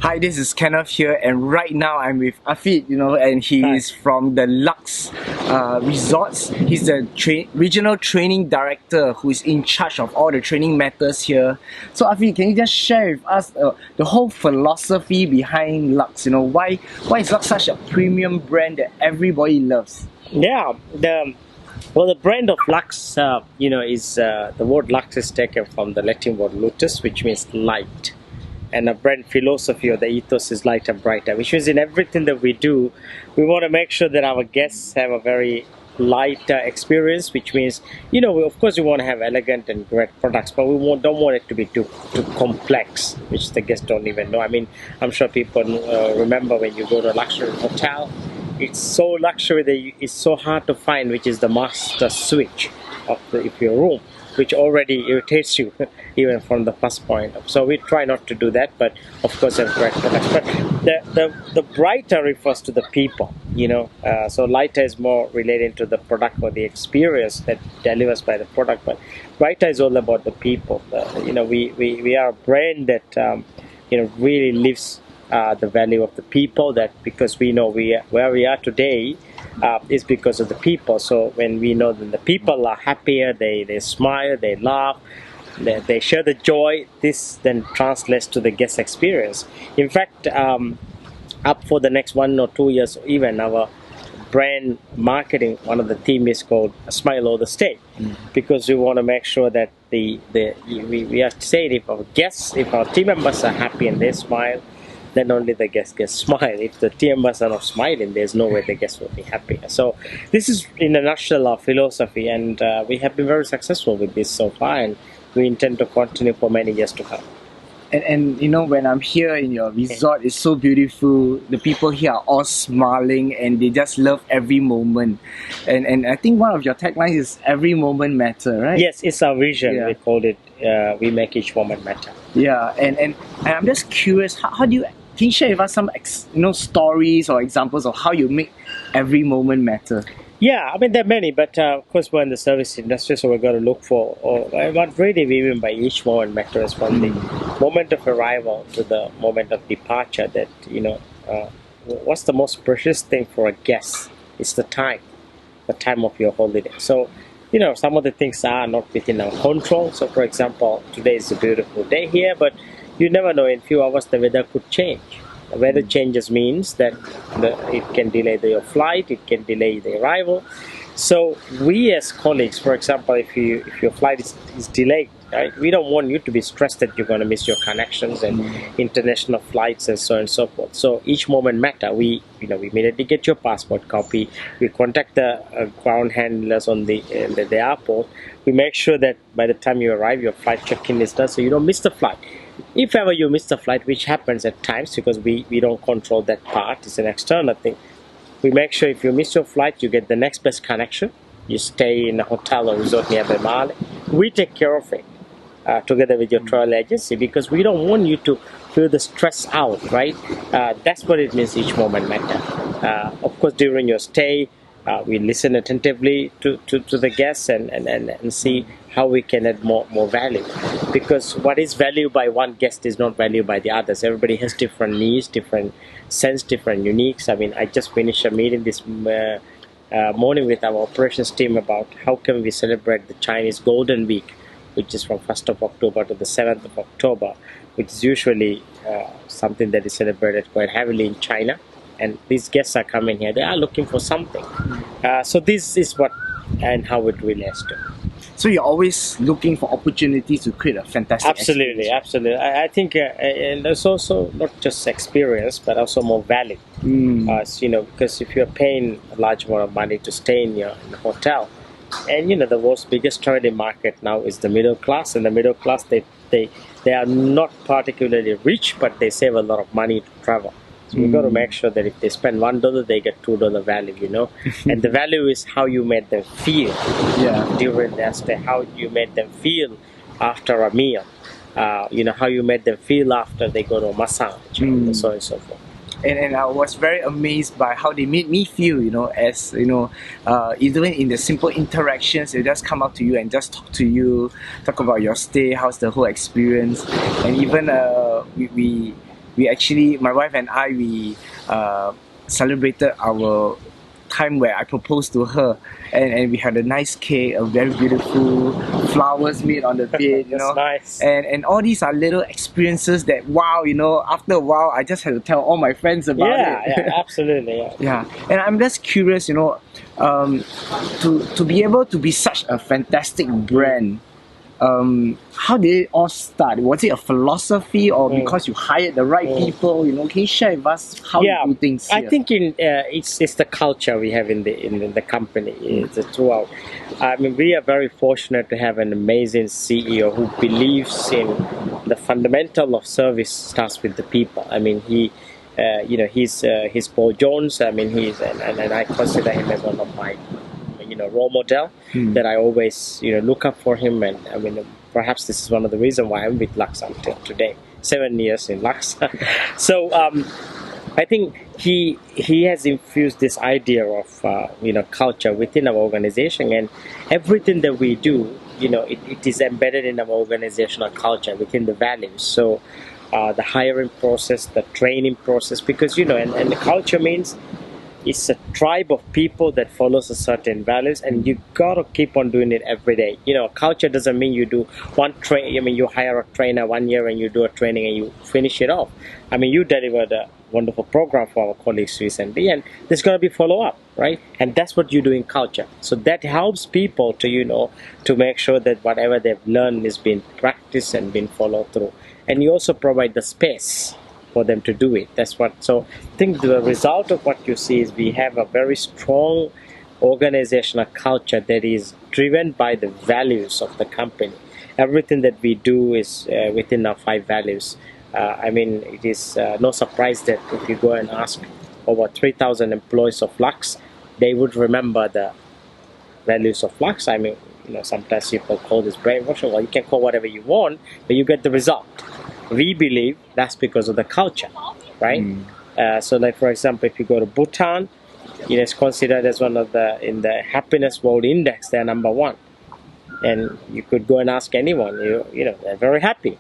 Hi, this is Kenneth here, and right now I'm with Afeef, and he is from the LUX Resorts. He's the regional training director who is in charge of all the training matters here. So Afeef, can you just share with us the whole philosophy behind LUX? Why is LUX such a premium brand that everybody loves? Yeah, the brand of LUX, is the word LUX is taken from the Latin word lutus, which means light. And a brand philosophy or the ethos is lighter, brighter, which means in everything that we do, we want to make sure that our guests have a very lighter experience, which means, of course we want to have elegant and great products, but we don't want it to be too complex, which the guests don't even know. I mean, I'm sure people remember when you go to a luxury hotel, it's so luxury that it's so hard to find which is the master switch of your room, which already irritates you even from the first point. So we try not to do that, but of course have great products. But the brighter refers to the people, so lighter is more related to the product or the experience that delivers by the product, but brighter is all about the people. We are a brand that really lives the value of the people, that because we know where we are today is because of the people. So when we know that the people are happier, they smile, they laugh, they share the joy, this then translates to the guest experience. In fact, up for the next 1 or 2 years, even our brand marketing, one of the theme is called Smile Over the Stay, because we want to make sure that we are saying if our team members are happy and they smile, then only the guests can smile. If the team members are not smiling, there's no way the guests will be happy. So this is in a nutshell our philosophy, and we have been very successful with this so far, and we intend to continue for many years to come. And when I'm here in your resort, it's so beautiful. The people here are all smiling and they just love every moment. And I think one of your taglines is "Every moment matter," right? Yes, it's our vision. Yeah. We called it "We make each moment matter." Yeah, and I'm just curious, how do you, can you share with us some stories or examples of how you make every moment matter? Yeah, I mean, there are many, but of course we're in the service industry, so we've got to look for what really we mean by each moment matters, from the moment of arrival to the moment of departure. That, what's the most precious thing for a guest? It's the time of your holiday. So, some of the things are not within our control. So, for example, today is a beautiful day here, but you never know, in a few hours the weather could change. The weather changes means that it can delay your flight, it can delay the arrival. So we as colleagues, for example, if your flight is delayed, right, we don't want you to be stressed that you're going to miss your connections and international flights and so on and so forth. So each moment matter. We immediately get your passport copy. We contact the ground handlers on the airport. We make sure that by the time you arrive, your flight check-in is done, so you don't miss the flight. If ever you miss the flight, which happens at times because we don't control that part, it's an external thing, we make sure if you miss your flight, you get the next best connection. You stay in a hotel or resort nearby Mali. We take care of it together with your travel agency, because we don't want you to feel the stress out, right? That's what it means, each moment matter. Of course, during your stay, we listen attentively to the guests and see how we can add more value, because what is valued by one guest is not valued by the others. Everybody has different needs, different sense, different uniques. I mean, I just finished a meeting this morning with our operations team about how can we celebrate the Chinese Golden Week, which is from 1st of October to the 7th of October, which is usually something that is celebrated quite heavily in China. And these guests are coming here, they are looking for something. So this is what and how it relates to. So you're always looking for opportunities to create a fantastic experience. Absolutely. I think and there's also not just experience, but also more value. Because if you're paying a large amount of money to stay in your hotel, and the world's biggest traveling market now is the middle class, and the middle class, they are not particularly rich, but they save a lot of money to travel. So we've got to make sure that if they spend $1, they get $2 value, and the value is how you made them feel during their stay, how you made them feel after a meal, how you made them feel after they go to a massage, and so on and so forth. And I was very amazed by how they made me feel, even in the simple interactions, they just come up to you and just talk about your stay, how's the whole experience, and even we my wife and I, we celebrated our time where I proposed to her, and we had a nice cake, a very beautiful flowers made on the bed, you That's know. nice. And all these are little experiences that, wow, you know, after a while I just had to tell all my friends about it. Yeah, absolutely. Yeah. Yeah, and I'm just curious, you know, to be able to be such a fantastic brand. How did it all start? Was it a philosophy, or because you hired the right people? You know, can you share with us how you do things here? I think it's the culture we have in the company. It's throughout. I mean, we are very fortunate to have an amazing CEO who believes in the fundamental of service starts with the people. I mean, he's Paul Jones. I mean, and I consider him as one of my role model that I always look up for him. And I mean, perhaps this is one of the reasons why I'm with LUX until today, 7 years in LUX. So I think he has infused this idea of culture within our organization, and everything that we do, it is embedded in our organizational culture within the values. So the hiring process, the training process, because and the culture means it's a tribe of people that follows a certain values, and you gotta keep on doing it every day. Culture doesn't mean you do one train. I mean, you hire a trainer 1 year and you do a training and you finish it off. I mean, you delivered a wonderful program for our colleagues recently, and there's gonna be follow up, right? And that's what you do in culture. So that helps people to to make sure that whatever they've learned is being practiced and being followed through. And you also provide the space for them to do it. So I think the result of what you see is we have a very strong organizational culture that is driven by the values of the company. Everything that we do is within our 5 values. I mean, it is no surprise that if you go and ask over 3,000 employees of LUX, they would remember the values of LUX. I mean, sometimes people call this brainwashing. Well, you can call whatever you want, but you get the result. We believe that's because of the culture, right? So like, for example, if you go to Bhutan, it's considered as one of in the Happiness World Index, they're number 1. And you could go and ask anyone, they're very happy.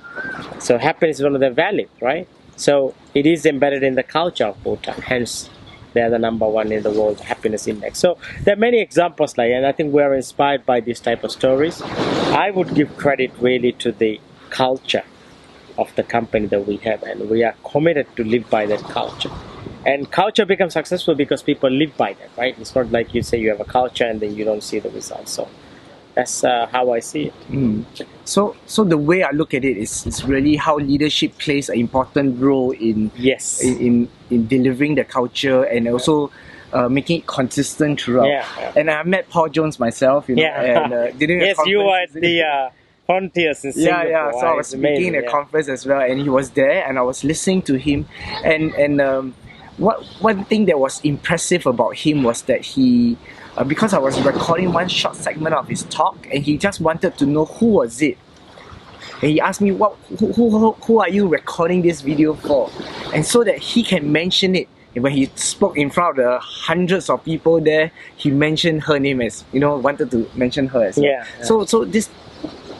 So happiness is one of their values, right? So it is embedded in the culture of Bhutan, hence they're the number 1 in the World Happiness Index. So there are many examples and I think we're inspired by these type of stories. I would give credit really to the culture of the company that we have, and we are committed to live by that culture. And culture becomes successful because people live by that, right? It's not like you say you have a culture and then you don't see the results. So that's how I see it. So the way I look at it is really how leadership plays an important role in delivering the culture, and also making it consistent throughout. And I met Paul Jones myself, and yes, you were at the Frontiers in Singapore. So I was speaking at a conference as well, and he was there, and I was listening to him, and one thing that was impressive about him was that he, because I was recording one short segment of his talk, and he just wanted to know who was it, and he asked me, who are you recording this video for, and so that he can mention it. And when he spoke in front of the hundreds of people there, he mentioned her name as, wanted to mention her as well. So this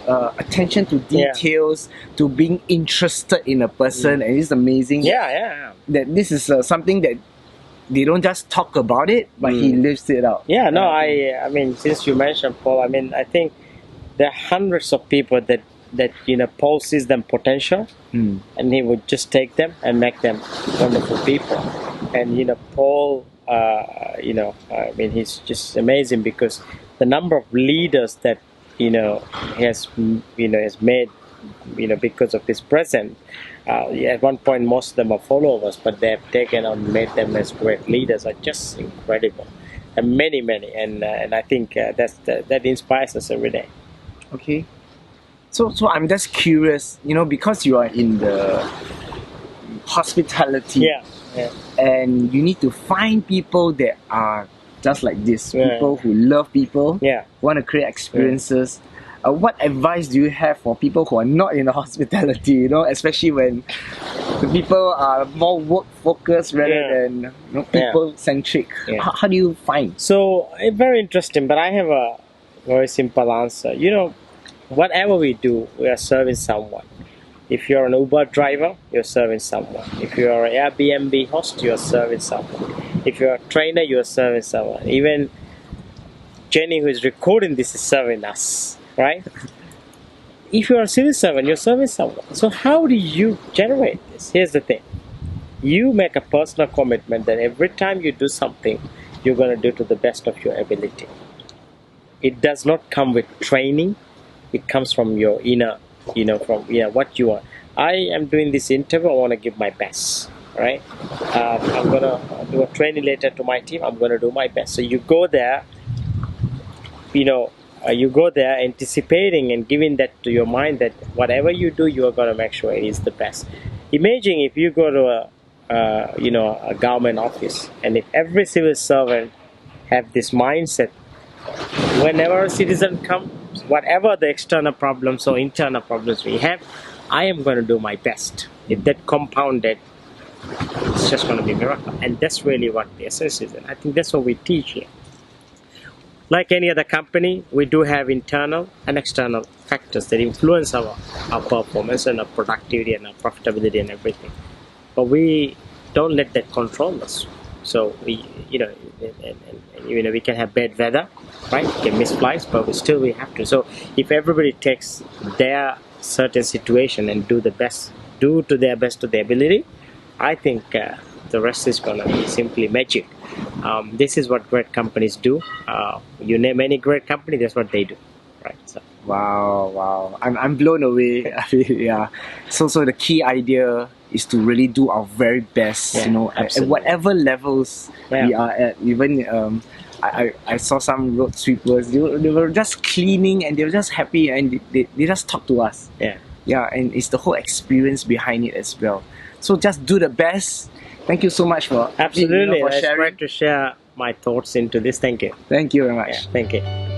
attention to details, to being interested in a person, and it's amazing that this is something that they don't just talk about it, but he lives it out. I mean, since you mentioned Paul, I mean, I think there are hundreds of people that Paul sees them potential, and he would just take them and make them wonderful people. And Paul, I mean, he's just amazing because the number of leaders that has made, because of his presence. At one point, most of them are followers, but they have taken and made them as great leaders are just incredible, and many, and I think that inspires us every day. Okay, so I'm just curious, because you are in the hospitality, and you need to find people that are just like this, people who love people, want to create experiences. What advice do you have for people who are not in the hospitality, especially when the people are more work focused rather than people centric? How do you find? So very interesting, but I have a very simple answer. Whatever we do, we are serving someone. If you're an Uber driver, you're serving someone. If you're an Airbnb host, you're serving someone. If you're a trainer, you're serving someone. Even Jenny, who is recording this, is serving us, right? If you're a civil servant, you're serving someone. So how do you generate this? Here's the thing. You make a personal commitment that every time you do something, you're going to do to the best of your ability. It does not come with training. It comes from your inner, from what you are. I am doing this interview. I want to give my best, right? I'm going to do a training later to my team. I'm going to do my best. So you go there, you go there anticipating and giving that to your mind that whatever you do, you are going to make sure it is the best. Imagine if you go to a government office, and if every civil servant have this mindset, whenever a citizen comes, whatever the external problems or internal problems we have, I am going to do my best. If that compounded, it's just going to be a miracle. And that's really what the essence is. And I think that's what we teach here. Like any other company, we do have internal and external factors that influence our performance and our productivity and our profitability and everything. But we don't let that control us. So we can have bad weather, right? We can miss flights, but we have to. So if everybody takes their certain situation and do to their best of their ability, I think the rest is gonna be simply magic. This is what great companies do. You name any great company, that's what they do, right? So. Wow. I'm blown away. Yeah. So the key idea is to really do our very best, at whatever levels we are at. Even I saw some road sweepers. They were just cleaning and they were just happy and they just talk to us. Yeah, and it's the whole experience behind it as well. So just do the best. Thank you so much for absolutely for sharing. It's great to share my thoughts into this. Thank you. Thank you very much. Thank you.